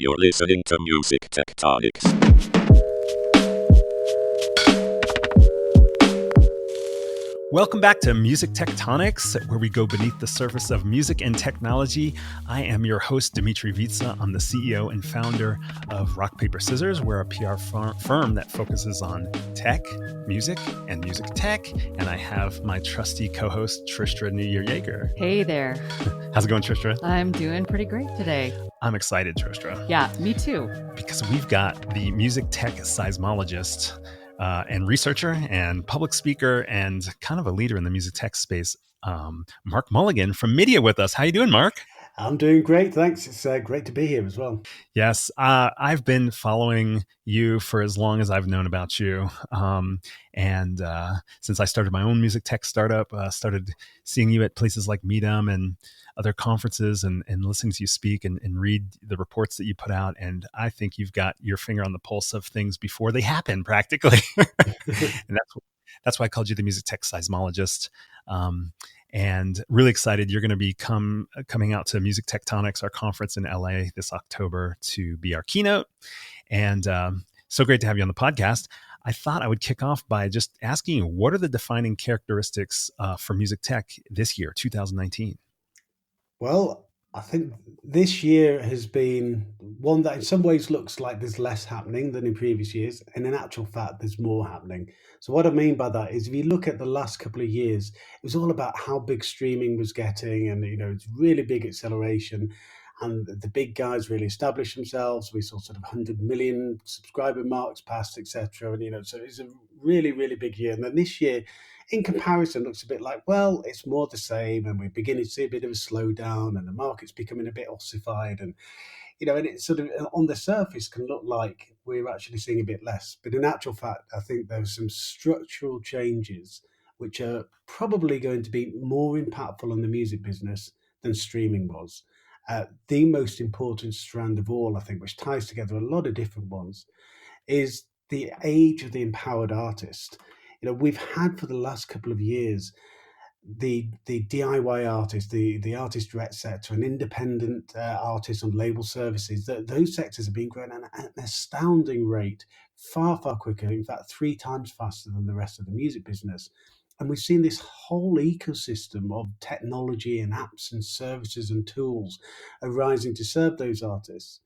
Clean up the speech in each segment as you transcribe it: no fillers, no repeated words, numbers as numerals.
You're listening to Music Tectonics. Welcome back to Music Tectonics, where we go beneath the surface of music and technology. I am your host, Dmitri I'm the CEO and founder of Rock, Paper, Scissors. We're a PR firm that focuses on tech, music, and music tech. And I have my trusty co-host, Tristra New Year Yeager. Hey there. How's it going, Tristra? I'm doing pretty great today. I'm excited, Tristra. Yeah, me too. Because we've got the music tech seismologist and researcher and public speaker and kind of a leader in the music tech space, Mark Mulligan from MIDiA with us. How you doing, Mark? I'm doing great, thanks. It's great to be here as well. Yes, I've been following you for as long as I've known about you. And since I started my own music tech startup, started seeing you at places like Meetum and other conferences and listening to you speak and read the reports that you put out. And I think you've got your finger on the pulse of things before they happen, practically. And that's why I called you the music tech seismologist. And really excited. You're going to be coming out to Music Tectonics, our conference in LA this October, to be our keynote. And so great to have you on the podcast. I thought I would kick off by just asking you, what are the defining characteristics for music tech this year, 2019? Well, I think this year has been one that in some ways looks like there's less happening than in previous years. And in actual fact, there's more happening. So what I mean by that is if you look at the last couple of years, it was all about how big streaming was getting and, it's really big acceleration. And the big guys really established themselves. We saw sort of 100 million subscriber marks passed, etc. And, so it's a really, really big year. And then this year, in comparison, looks a bit like, well, it's more the same. And we're beginning to see a bit of a slowdown and the market's becoming a bit ossified. And, and it sort of on the surface can look like we're actually seeing a bit less. But in actual fact, I think there's some structural changes which are probably going to be more impactful on the music business than streaming was. The most important strand of all, I think, which ties together a lot of different ones, is the age of the empowered artist. We've had for the last couple of years the DIY artist, the artist direct sector, and independent artists on label services. Those sectors have been growing at an astounding rate, far, far quicker, in fact, 3 times faster than the rest of the music business. And we've seen this whole ecosystem of technology and apps and services and tools arising to serve those artists.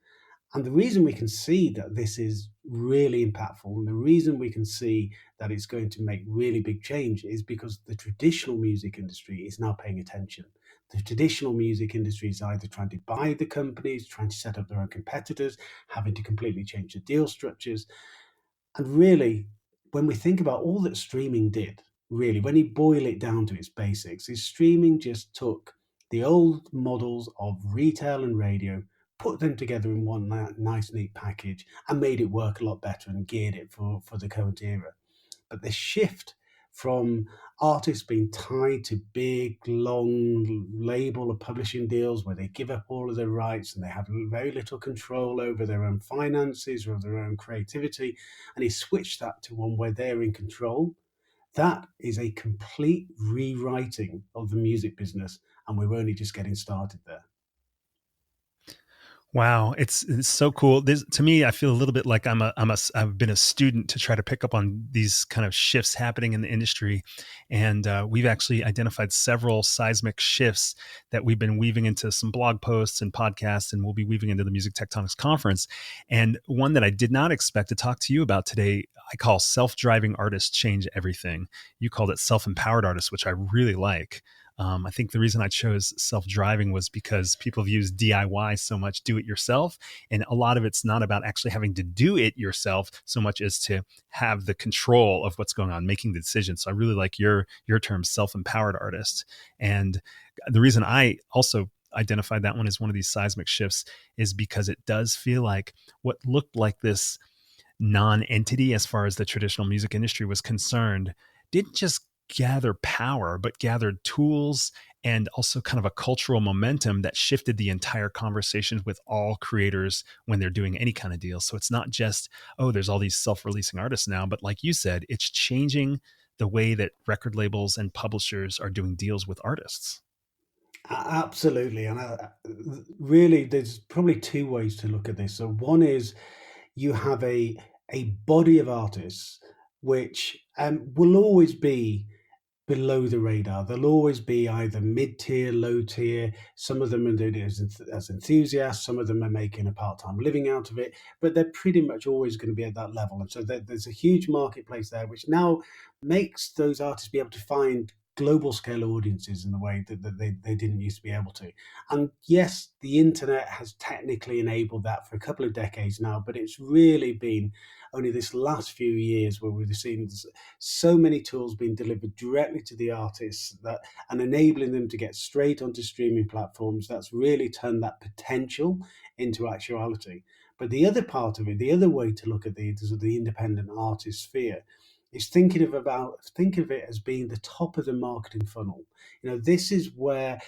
And the reason we can see that this is really impactful and the reason we can see that it's going to make really big change is because the traditional music industry is now paying attention. The traditional music industry is either trying to buy the companies, trying to set up their own competitors, having to completely change the deal structures. And really, when we think about all that streaming did, really, when you boil it down to its basics, is streaming just took the old models of retail and radio, put them together in one nice, neat package and made it work a lot better and geared it for the current era. But the shift from artists being tied to big, long label or publishing deals where they give up all of their rights and they have very little control over their own finances or their own creativity, and he switched that to one where they're in control. That is a complete rewriting of the music business, and we're only just getting started there. Wow, it's so cool. To me, I feel a little bit like I've been a student to try to pick up on these kind of shifts happening in the industry, and we've actually identified several seismic shifts that we've been weaving into some blog posts and podcasts, and we'll be weaving into the Music Tectonics Conference. And one that I did not expect to talk to you about today, I call self-driving artists change everything. You called it self-empowered artists, which I really like. I think the reason I chose self-driving was because people have used DIY so much, do it yourself. And a lot of it's not about actually having to do it yourself so much as to have the control of what's going on, making the decision. So I really like your term, self-empowered artist. And the reason I also identified that one as one of these seismic shifts is because it does feel like what looked like this non-entity as far as the traditional music industry was concerned didn't just gather power, but gathered tools and also kind of a cultural momentum that shifted the entire conversation with all creators when they're doing any kind of deal. So it's not just, oh, there's all these self-releasing artists now, but like you said, it's changing the way that record labels and publishers are doing deals with artists. Absolutely. And really, there's probably two ways to look at this. So one is you have a body of artists which will always be below the radar. They'll always be either mid-tier, low tier. Some of them are doing it as enthusiasts. Some of them are making a part-time living out of it, but they're pretty much always going to be at that level. And so there's a huge marketplace there, which now makes those artists be able to find global scale audiences in the way that they didn't used to be able to. And yes, the internet has technically enabled that for a couple of decades now, but it's really been only this last few years where we've seen so many tools being delivered directly to the artists that and enabling them to get straight onto streaming platforms. That's really turned that potential into actuality. But the other part of it, the other way to look at the independent artist sphere, is think of it as being the top of the marketing funnel. This is where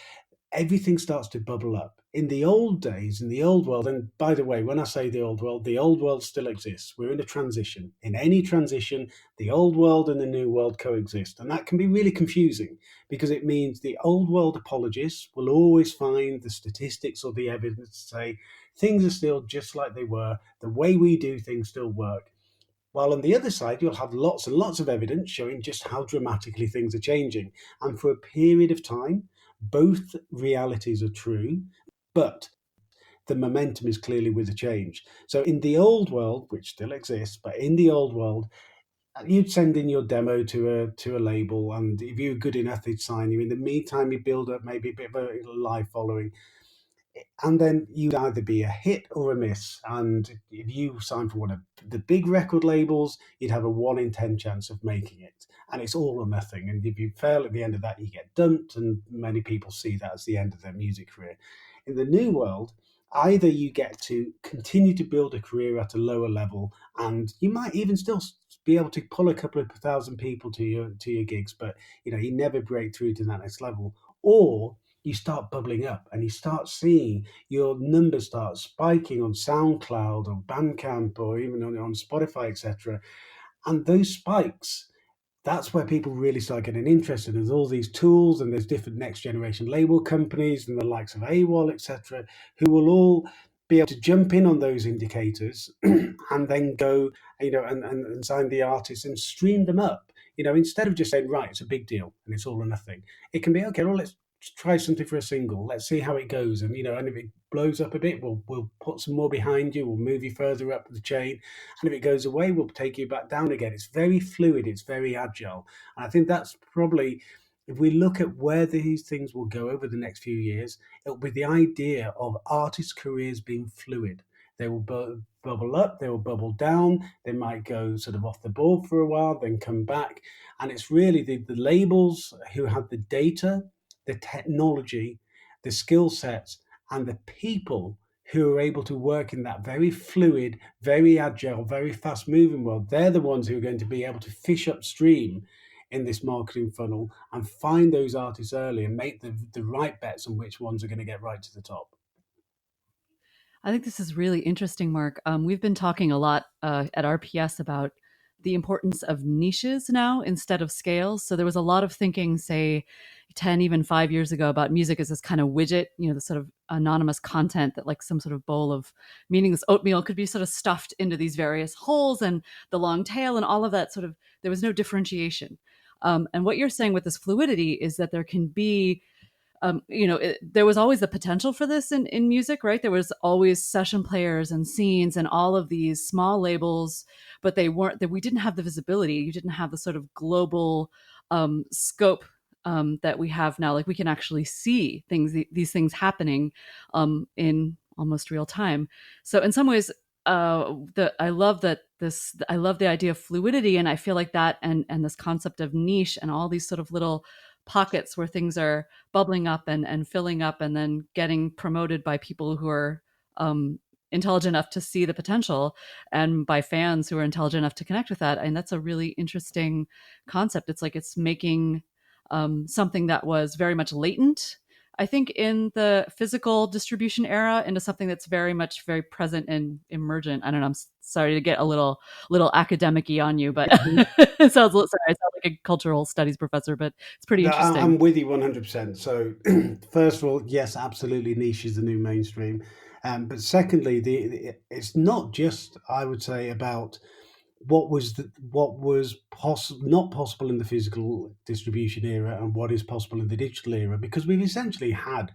everything starts to bubble up. In the old days, in the old world, and by the way, when I say the old world still exists. We're in a transition. In any transition, the old world and the new world coexist. And that can be really confusing because it means the old world apologists will always find the statistics or the evidence to say things are still just like they were. The way we do things still work. While on the other side, you'll have lots and lots of evidence showing just how dramatically things are changing. And for a period of time, both realities are true, but the momentum is clearly with the change. So in the old world, which still exists, but in the old world, you'd send in your demo to a label, and if you were good enough, they'd sign you. In the meantime, you build up maybe a bit of a live following, and then you'd either be a hit or a miss. And if you sign for one of the big record labels, you'd have a 1 in 10 chance of making it. And it's all or nothing. And if you fail at the end of that, you get dumped. And many people see that as the end of their music career. In the new world, either you get to continue to build a career at a lower level, and you might even still be able to pull a couple of thousand people to your gigs, but you never break through to that next level. Or you start bubbling up and you start seeing your numbers start spiking on SoundCloud or Bandcamp or even on Spotify, etc. And those spikes, that's where people really start getting interested. There's all these tools and there's different next generation label companies and the likes of AWOL, etc., who will all be able to jump in on those indicators and then go, and sign the artists and stream them up. Instead of just saying, right, it's a big deal and it's all or nothing, it can be, okay, well, let's try something for a single. Let's see how it goes. And, and if it blows up a bit, we'll put some more behind you. We'll move you further up the chain. And if it goes away, we'll take you back down again. It's very fluid. It's very agile. And I think that's probably, if we look at where these things will go over the next few years, it'll be the idea of artists' careers being fluid. They will bubble up, they will bubble down, they might go sort of off the ball for a while, then come back. And it's really the labels who have the data, the technology, the skill sets, and the people who are able to work in that very fluid, very agile, very fast moving world. They're the ones who are going to be able to fish upstream in this marketing funnel and find those artists early and make the right bets on which ones are going to get right to the top. I think this is really interesting, Mark. We've been talking a lot at RPS about the importance of niches now instead of scales. So there was a lot of thinking, say, 10, even 5 years ago about music as this kind of widget, the sort of anonymous content that like some sort of bowl of meaningless oatmeal could be sort of stuffed into these various holes and the long tail and all of that sort of, there was no differentiation. And what you're saying with this fluidity is that there can be there was always the potential for this in music, right? There was always session players and scenes and all of these small labels, but we didn't have the visibility. You didn't have the sort of global scope that we have now. Like we can actually see these things happening in almost real time. So in some ways, I love the idea of fluidity, and I feel like that and this concept of niche and all these sort of little pockets where things are bubbling up and filling up and then getting promoted by people who are intelligent enough to see the potential and by fans who are intelligent enough to connect with that. And that's a really interesting concept. It's like it's making something that was very much latent I think, in the physical distribution era into something that's very much very present and emergent. I don't know. I'm sorry to get a little academic-y on you, but it sounds. Sorry, I sound like a cultural studies professor, but it's pretty No, interesting. I'm with you 100%. So, first of all, yes, absolutely, niche is the new mainstream. But secondly, it's not just, I would say, about what was not possible in the physical distribution era and what is possible in the digital era, because we've essentially had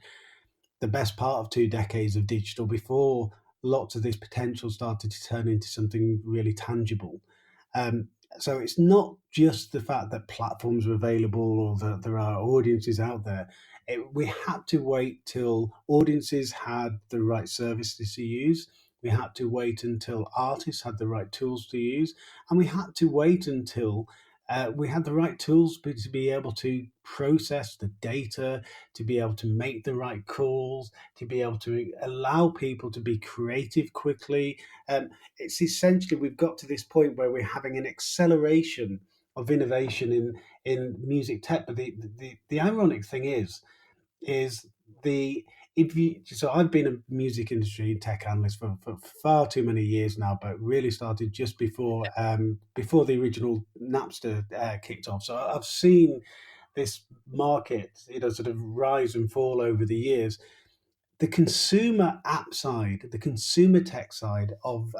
the best part of 2 decades of digital before lots of this potential started to turn into something really tangible. Um, so it's not just the fact that platforms are available or that there are audiences out there. We had to wait till audiences had the right services to use. We had to wait until artists had the right tools to use. And we had to wait until we had the right tools to be able to process the data, to be able to make the right calls, to be able to allow people to be creative quickly. It's essentially, we've got to this point where we're having an acceleration of innovation in music tech. But the ironic thing is the if you so I've been a music industry tech analyst for far too many years now, but really started just before the original Napster kicked off. So I've seen this market, sort of rise and fall over the years. The consumer app side, the consumer tech side of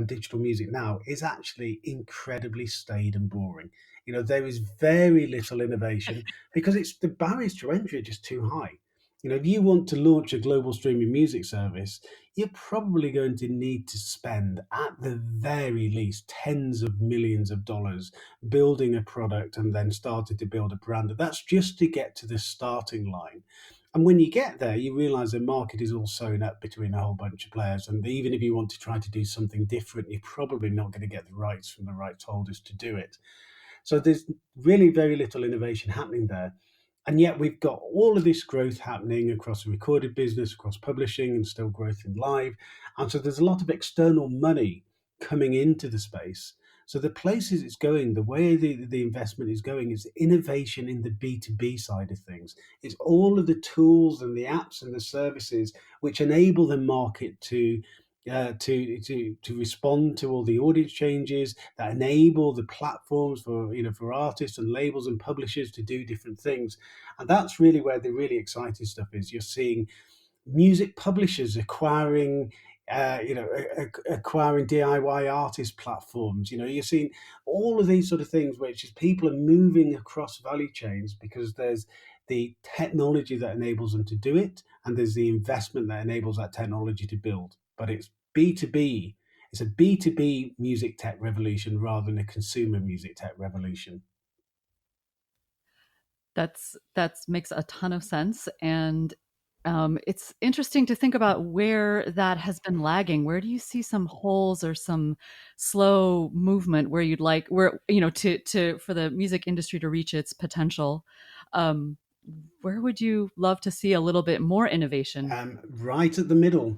digital music now is actually incredibly staid and boring. There is very little innovation because the barriers to entry are just too high. If you want to launch a global streaming music service, you're probably going to need to spend at the very least tens of millions of dollars building a product and then starting to build a brand. And that's just to get to the starting line. And when you get there, you realize the market is all sewn up between a whole bunch of players. And even if you want to try to do something different, you're probably not going to get the rights from the rights holders to do it. So there's really very little innovation happening there. And yet we've got all of this growth happening across the recorded business, across publishing, and still growth in live. And so there's a lot of external money coming into the space. So the places it's going, the way the investment is going, is innovation in the B2B side of things. It's all of the tools and the apps and the services which enable the market to respond to all the audience changes, that enable the platforms for artists and labels and publishers to do different things. And that's really where the really exciting stuff is. You're seeing music publishers acquiring acquiring DIY artist platforms. You're seeing all of these sort of things, which is people are moving across value chains because there's the technology that enables them to do it, and there's the investment that enables that technology to build. But it's B2B. It's a B2B music tech revolution rather than a consumer music tech revolution. That makes a ton of sense, and it's interesting to think about where that has been lagging. Where do you see some holes or some slow movement where you'd like, where to for the music industry to reach its potential? Where would you love to see a little bit more innovation? Right at the middle.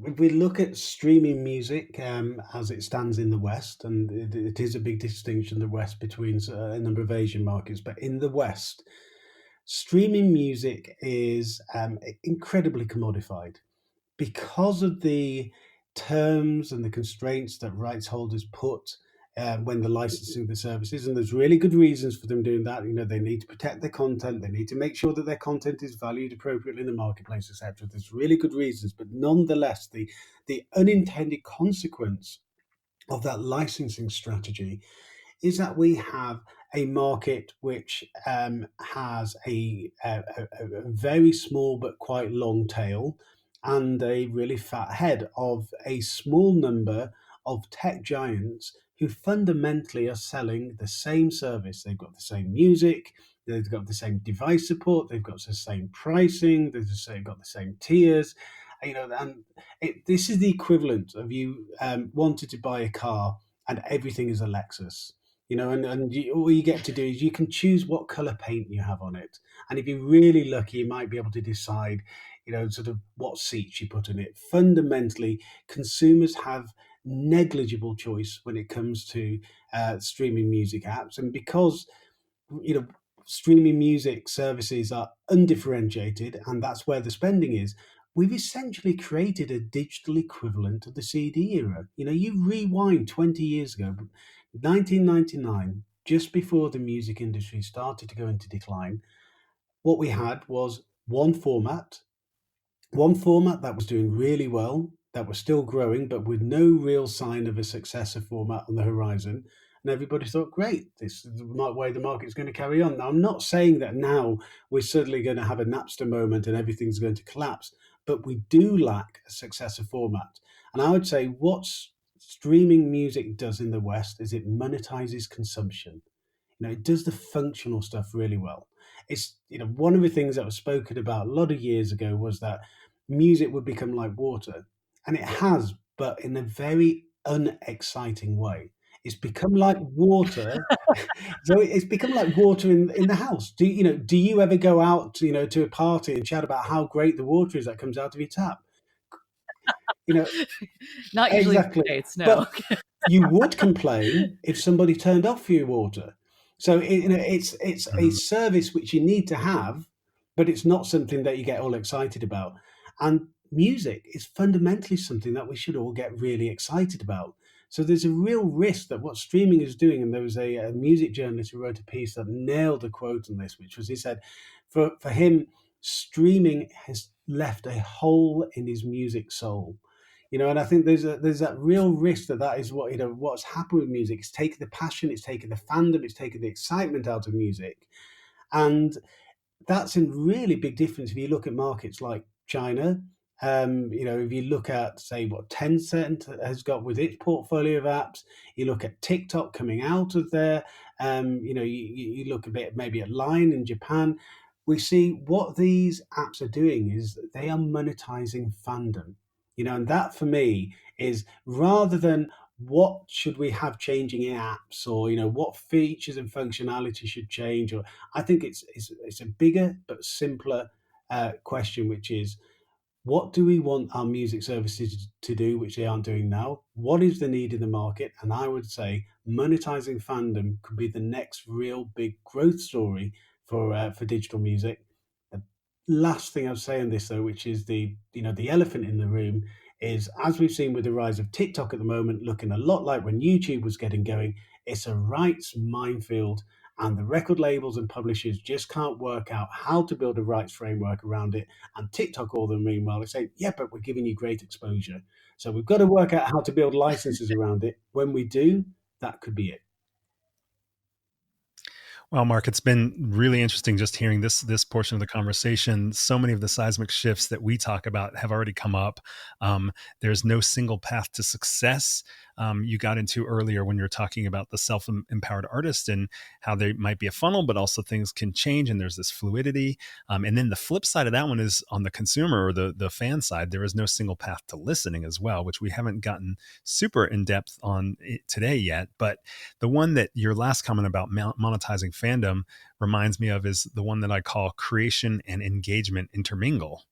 If we look at streaming music as it stands in the West, and it is a big distinction, the West, between a number of Asian markets, but in the West, streaming music is incredibly commodified because of the terms and the constraints that rights holders put when they're licensing the services. And there's really good reasons for them doing that. They need to protect their content. They need to make sure that their content is valued appropriately in the marketplace, etc. There's really good reasons, but nonetheless, the unintended consequence of that licensing strategy is that we have a market which has a very small but quite long tail and a really fat head of a small number of tech giants who fundamentally are selling the same service. They've got the same music, they've got the same device support, they've got the same pricing, they've got the same tiers. And this is the equivalent of you wanted to buy a car and everything is a Lexus. All you get to do is you can choose what color paint you have on it. And if you're really lucky, you might be able to decide, sort of what seats you put in it. Fundamentally, consumers have negligible choice when it comes to streaming music apps. And because, streaming music services are undifferentiated, and that's where the spending is. We've essentially created a digital equivalent of the CD era. You rewind 20 years ago, 1999, just before the music industry started to go into decline. What we had was one format that was doing really well, that was still growing, but with no real sign of a successor format on the horizon. And everybody thought, great, this is the way the market's going to carry on. Now, I'm not saying that now we're suddenly going to have a Napster moment and everything's going to collapse, but we do lack a successor format. And I would say what streaming music does in the West is it monetizes consumption. It does the functional stuff really well. It's, one of the things that was spoken about a lot of years ago was that music would become like water. And it has, but in a very unexciting way. It's become like water. So it's become like water in the house. Do you ever go out, to a party and chat about how great the water is that comes out of your tap? Not usually Exactly. States, no. But you would complain if somebody turned off your water. So it's a service which you need to have, but it's not something that you get all excited about. And music is fundamentally something that we should all get really excited about. So there's a real risk that what streaming is doing, and there was a music journalist who wrote a piece that nailed a quote on this, which was, he said, for him, streaming has left a hole in his music soul. And I think there's that real risk that is what's happened with music. It's taken the passion, it's taken the fandom, it's taken the excitement out of music, and that's a really big difference if you look at markets like China. If you look at, say, what Tencent has got with its portfolio of apps, you look at TikTok coming out of there. You look a bit maybe at Line in Japan. We see what these apps are doing is they are monetizing fandom. And that for me is, rather than what should we have changing in apps, or what features and functionality should change, or I think it's a bigger but simpler question, which is, what do we want our music services to do, which they aren't doing now? What is the need in the market? And I would say monetizing fandom could be the next real big growth story for digital music. The last thing I'll say on this, though, which is the elephant in the room, is, as we've seen with the rise of TikTok at the moment, looking a lot like when YouTube was getting going, it's a rights minefield. And the record labels and publishers just can't work out how to build a rights framework around it. And TikTok, all the meanwhile, is saying, yeah, but we're giving you great exposure. So we've got to work out how to build licenses around it. When we do, that could be it. Well, Mark, it's been really interesting just hearing this portion of the conversation. So many of the seismic shifts that we talk about have already come up. There's no single path to success. You got into earlier when you're talking about the self-empowered artist and how there might be a funnel, but also things can change and there's this fluidity. And then the flip side of that one is on the consumer or the fan side. There is no single path to listening as well, which we haven't gotten super in depth on today yet. But the one that your last comment about monetizing fandom reminds me of is the one that I call creation and engagement intermingle.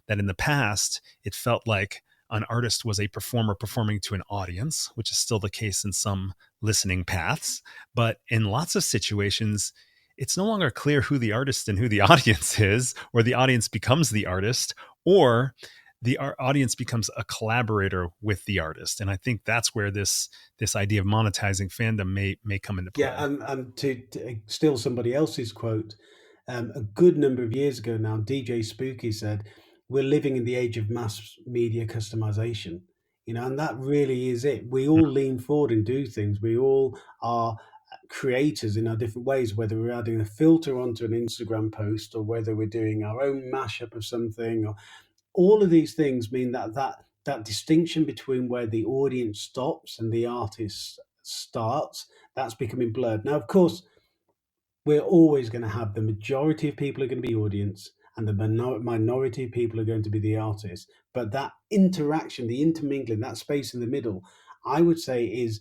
That in the past, it felt like an artist was a performer performing to an audience, which is still the case in some listening paths. But in lots of situations, it's no longer clear who the artist and who the audience is, or the audience becomes the artist, or the audience becomes a collaborator with the artist. And I think that's where this idea of monetizing fandom may come into play. Yeah, and to steal somebody else's quote, a good number of years ago now, DJ Spooky said, we're living in the age of mass media customization. And that really is it. We all lean forward and do things. We all are creators in our different ways, whether we're adding a filter onto an Instagram post, or whether we're doing our own mashup of something, or all of these things mean that distinction between where the audience stops and the artist starts, that's becoming blurred. Now, of course, we're always going to have the majority of people are going to be audience, and the minority of people are going to be the artists. But that interaction, the intermingling, that space in the middle, I would say is,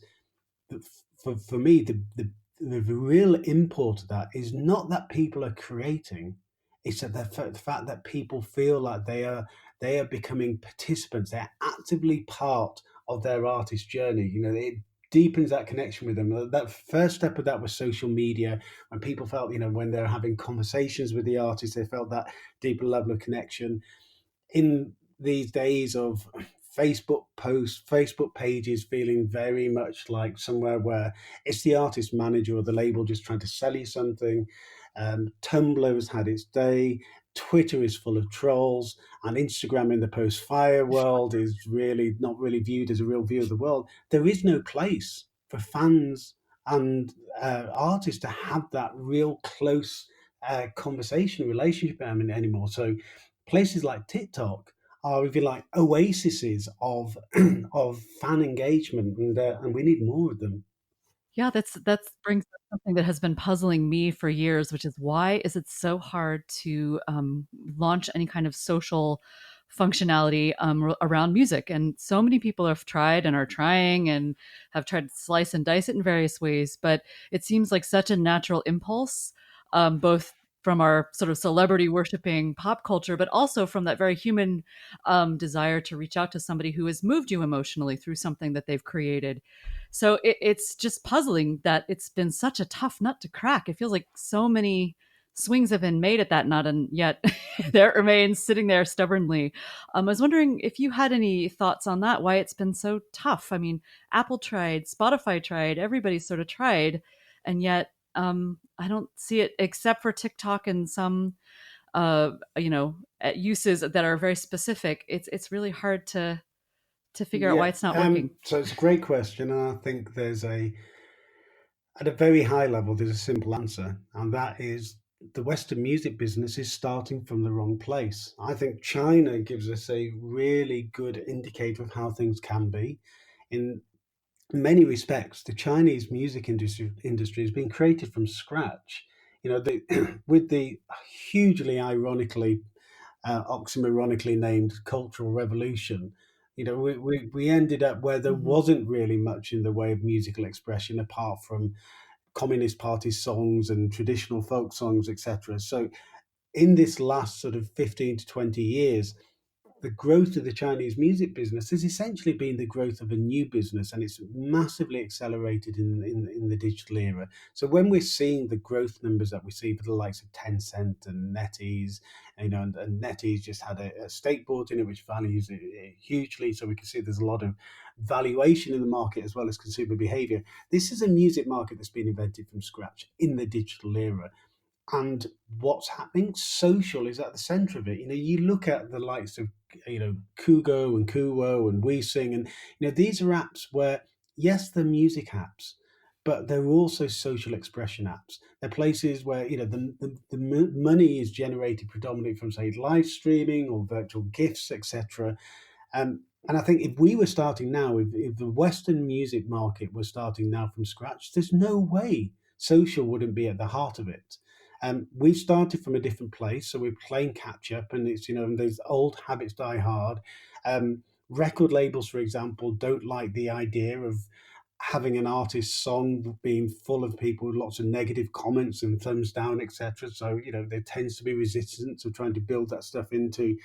for me, the real import of that is not that people are creating. It's that the fact that people feel like they are becoming participants. They're actively part of their artist journey. It deepens that connection with them. That first step of that was social media, when people felt, when they're having conversations with the artist, they felt that deeper level of connection. In these days of Facebook posts, Facebook pages feeling very much like somewhere where it's the artist manager or the label just trying to sell you something. Tumblr has had its day. Twitter is full of trolls, and Instagram in the post-fire world is really not really viewed as a real view of the world. There is no place for fans and artists to have that real close conversation, relationship anymore. So places like TikTok are, if you like, oases of of fan engagement, and we need more of them. Yeah, that brings up something that has been puzzling me for years, which is why is it so hard to launch any kind of social functionality around music? And so many people have tried and are trying and have tried to slice and dice it in various ways, but it seems like such a natural impulse, both from our sort of celebrity worshiping pop culture, but also from that very human desire to reach out to somebody who has moved you emotionally through something that they've created. So it's just puzzling that it's been such a tough nut to crack. It feels like so many swings have been made at that nut, and yet there it remains sitting there stubbornly. I was wondering if you had any thoughts on that, why it's been so tough. I mean, Apple tried, Spotify tried, everybody sort of tried, and yet I don't see it except for TikTok and some uses that are very specific. It's really hard to figure out why Yeah, it's not working. so it's a great question, and I think at a very high level, there's a simple answer, and that is the Western music business is starting from the wrong place. I think China gives us a really good indicator of how things can be. In many respects, the Chinese music industry has been created from scratch. With the hugely ironically oxymoronically named Cultural Revolution, we ended up where there Mhm. wasn't really much in the way of musical expression apart from Communist Party songs and traditional folk songs, etc. So, in this last sort of 15 to 20 years, the growth of the Chinese music business has essentially been the growth of a new business, and it's massively accelerated in the digital era. So when we're seeing the growth numbers that we see for the likes of Tencent and NetEase, and NetEase just had a stake bought in it, which values it hugely. So we can see there's a lot of valuation in the market as well as consumer behavior. This is a music market that's been invented from scratch in the digital era. And what's happening? Social is at the center of it. You look at the likes of, Kugo and Kuwo and WeSing, and these are apps where, yes, they're music apps, but they're also social expression apps. They're places where the money is generated predominantly from, say, live streaming or virtual gifts, etc. And I think if we were starting now, if the Western music market was starting now from scratch, there's no way social wouldn't be at the heart of it. We've started from a different place, so we're playing catch up, and it's those old habits die hard. Record labels, for example, don't like the idea of having an artist's song being full of people with lots of negative comments and thumbs down, etc. So there tends to be resistance of trying to build that stuff into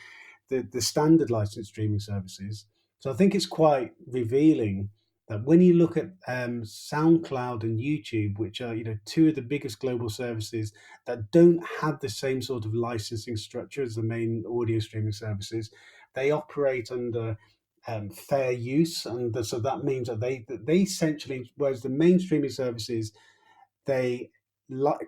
the standard licensed streaming services. So I think it's quite revealing that when you look at SoundCloud and YouTube, which are two of the biggest global services that don't have the same sort of licensing structure as the main audio streaming services, they operate under fair use, and so that means that they essentially, whereas the main streaming services, they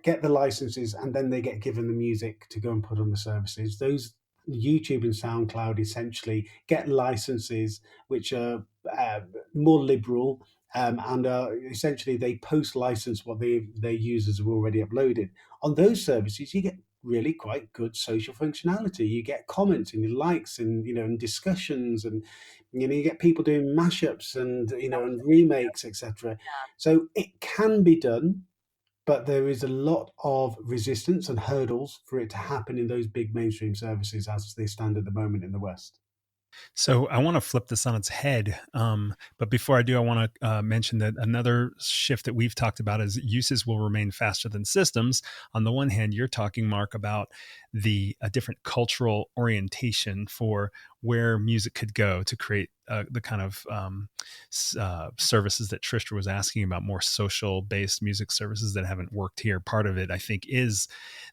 get the licenses and then they get given the music to go and put on the services. Those YouTube and SoundCloud essentially get licenses which are more liberal, and essentially they post license what their users have already uploaded. On those services, you get really quite good social functionality. You get comments and likes and discussions, and you get people doing mashups and remakes, etc. So it can be done, but there is a lot of resistance and hurdles for it to happen in those big mainstream services as they stand at the moment in the West. So I want to flip this on its head. But before I do, I want to mention that another shift that we've talked about is uses will remain faster than systems. On the one hand, you're talking, Mark, about a different cultural orientation for where music could go to create the kind of services that Tristra was asking about, more social based music services that haven't worked here. Part of it, I think, is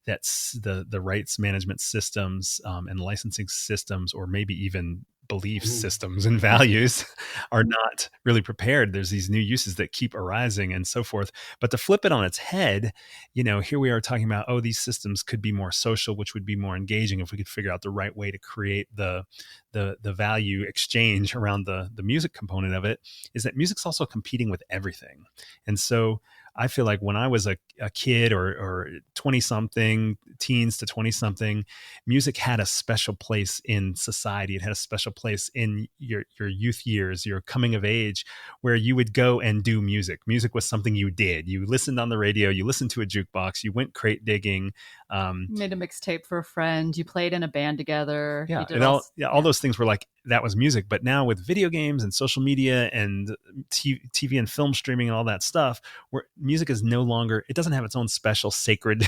that the rights management systems and licensing systems, or maybe even belief systems and values, are not really prepared. There's these new uses that keep arising and so forth. But to flip it on its head, here we are talking about, these systems could be more social, which would be more engaging if we could figure out the right way to create the value exchange around the music component of it. Is that music's also competing with everything. And so I feel like when I was a kid or 20-something, teens to 20-something, music had a special place in society. It had a special place in your youth years, your coming of age, where you would go and do music. Music was something you did. You listened on the radio, you listened to a jukebox, you went crate digging. Made a mixtape for a friend, you played in a band together. Yeah, and all those things were like, that was music. But now with video games and social media and TV and film streaming and all that stuff, where music is no longer, it doesn't have its own special sacred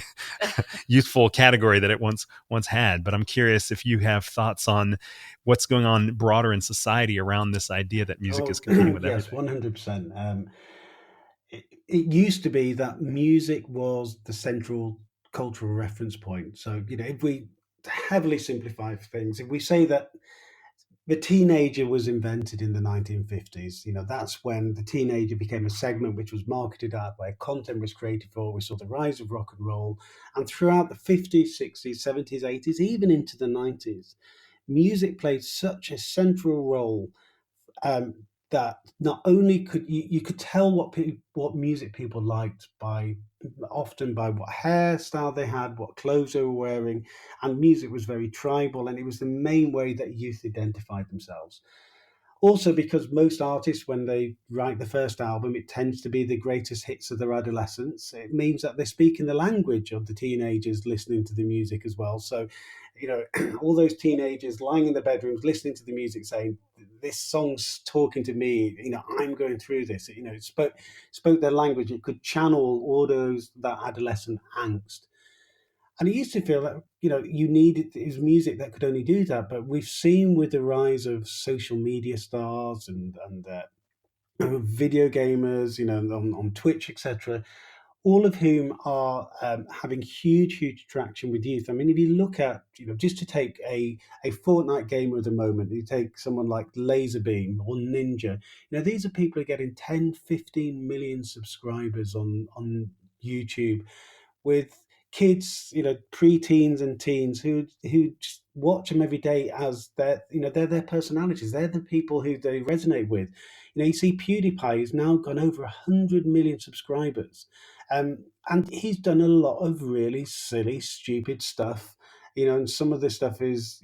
youthful category that it once had. But I'm curious if you have thoughts on what's going on broader in society around this idea that music is competing with everything. Yes, 100%. It used to be that music was the central cultural reference point. So, if we heavily simplify things, if we say that the teenager was invented in the 1950s, that's when the teenager became a segment which was marketed out, where content was created for. We saw the rise of rock and roll. And throughout the 50s, 60s, 70s, 80s, even into the 90s, music played such a central role that not only could you could tell what music people liked often by what hairstyle they had, what clothes they were wearing, and music was very tribal, and it was the main way that youth identified themselves. Also, because most artists, when they write the first album, it tends to be the greatest hits of their adolescence. It means that they speak in the language of the teenagers listening to the music as well. So, all those teenagers lying in their bedrooms listening to the music, saying, "This song's talking to me. I'm going through this." It spoke their language. It could channel all that adolescent angst. And it used to feel that, you needed is music that could only do that. But we've seen with the rise of social media stars and video gamers, on Twitch, etc., all of whom are having huge traction with youth. I mean, if you look at, just to take a Fortnite gamer at the moment, you take someone like Laserbeam or Ninja, these are people who are getting 10, 15 million subscribers on YouTube, with kids, pre-teens and teens who just watch them every day as they're their personalities. They're the people who they resonate with. You see PewDiePie has now gone over 100 million subscribers. And he's done a lot of really silly, stupid stuff. And some of the stuff is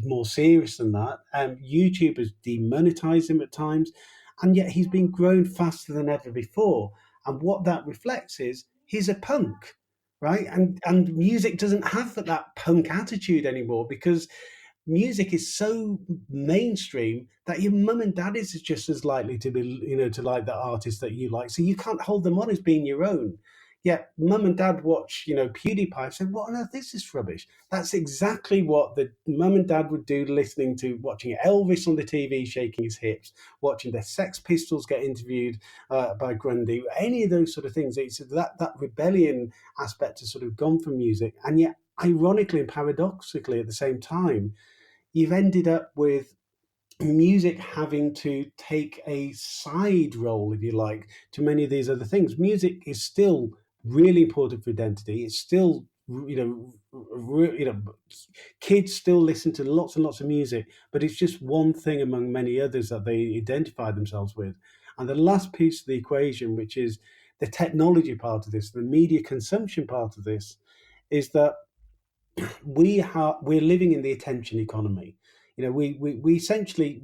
more serious than that. YouTube has demonetized him at times, and yet he's been growing faster than ever before. And what that reflects is he's a punk, right? And music doesn't have that punk attitude anymore, because music is so mainstream that your mum and dad is just as likely to be, to like the artist that you like. So you can't hold them on as being your own. Yet mum and dad watch, PewDiePie and say, "What on earth is this rubbish?" That's exactly what the mum and dad would do, watching Elvis on the TV, shaking his hips, watching the Sex Pistols get interviewed by Grundy, any of those sort of things. It's that rebellion aspect has sort of gone from music. And yet, ironically and paradoxically at the same time, you've ended up with music having to take a side role, if you like, to many of these other things. Music is still really important for identity. It's still, kids still listen to lots and lots of music, but it's just one thing among many others that they identify themselves with. And the last piece of the equation, which is the technology part of this, the media consumption part of this, is that we're living in the attention economy. We essentially,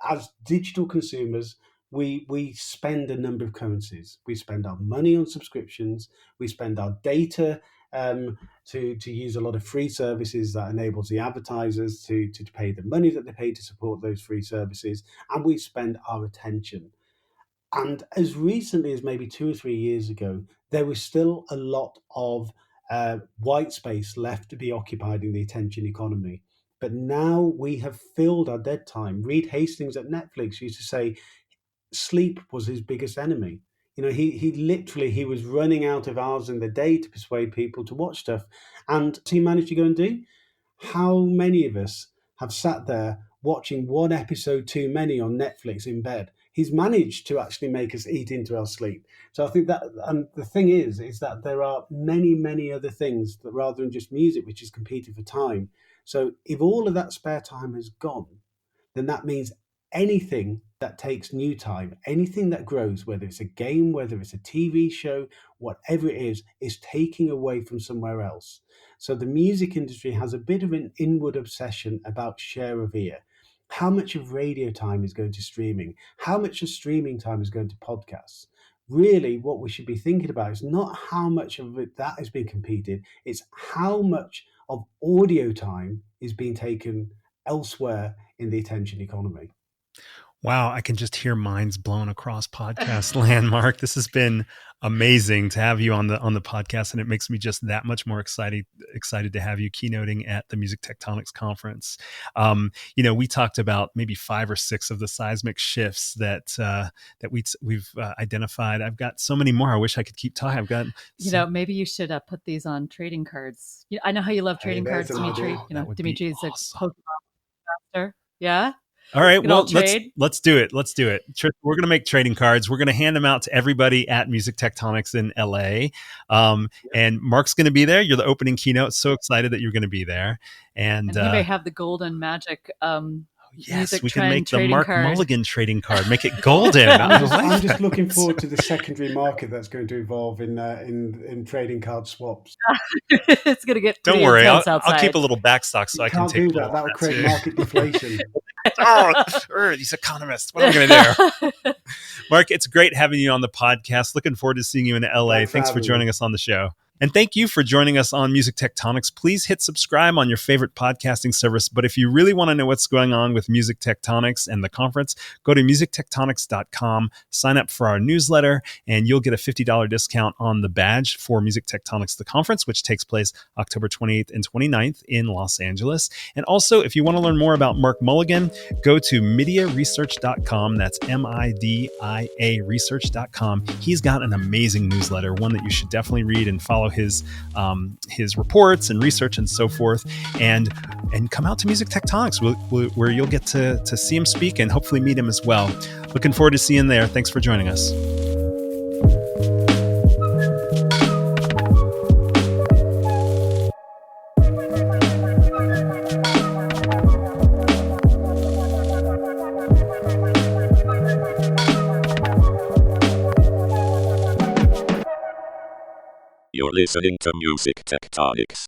as digital consumers, we spend a number of currencies. We spend our money on subscriptions. We spend our data to use a lot of free services that enables the advertisers to pay the money that they pay to support those free services, and we spend our attention. And as recently as maybe 2 or 3 years ago, there was still a lot of white space left to be occupied in the attention economy. But now we have filled our dead time. Reed Hastings at Netflix used to say sleep was his biggest enemy. He was running out of hours in the day to persuade people to watch stuff. And he managed to go and do. How many of us have sat there watching one episode too many on Netflix in bed? He's managed to actually make us eat into our sleep. So I think that, and the thing is that there are many, many other things that rather than just music, which is competing for time. So if all of that spare time is gone, then that means anything that takes new time, anything that grows, whether it's a game, whether it's a TV show, whatever it is taking away from somewhere else. So the music industry has a bit of an inward obsession about share of ear. How much of radio time is going to streaming? How much of streaming time is going to podcasts? Really, what we should be thinking about is not how much of it that is being competed, it's how much of audio time is being taken elsewhere in the attention economy. Wow, I can just hear minds blown across podcast land, Mark. This has been amazing to have you on the podcast, and it makes me just that much more excited to have you keynoting at the Music Tectonics Conference. We talked about maybe 5 or 6 of the seismic shifts that we've identified. I've got so many more. I wish I could keep talking. I've got maybe you should put these on trading cards. I know how you love trading cards, Dmitri. Dmitri is awesome. A Pokemon master. Yeah. All right, well, let's do it. We're going to make trading cards. We're going to hand them out to everybody at Music Tectonics in LA. And Mark's going to be there. You're the opening keynote. So excited that you're going to be there. And he may have the golden magic yes, we can make the Mark Mulligan trading card. Make it golden. I'm just looking forward to the secondary market that's going to evolve in trading card swaps. It's going to get. Don't worry, I'll keep a little backstock so I can take. Can't do that. That would create market deflation. These economists. What am I going to do? Mark, it's great having you on the podcast. Looking forward to seeing you in LA. Thanks for joining us on the show. And thank you for joining us on Music Tectonics. Please hit subscribe on your favorite podcasting service. But if you really want to know what's going on with Music Tectonics and the conference, go to musictectonics.com, sign up for our newsletter, and you'll get a $50 discount on the badge for Music Tectonics, the conference, which takes place October 28th and 29th in Los Angeles. And also, if you want to learn more about Mark Mulligan, go to MIDiaResearch.com. That's MIDIA Research.com. He's got an amazing newsletter, one that you should definitely read and follow his reports and research and so forth, and come out to Music Tectonics where you'll get to see him speak and hopefully meet him as well. Looking forward to seeing you there. Thanks for joining us. You're listening to Music Tectonics.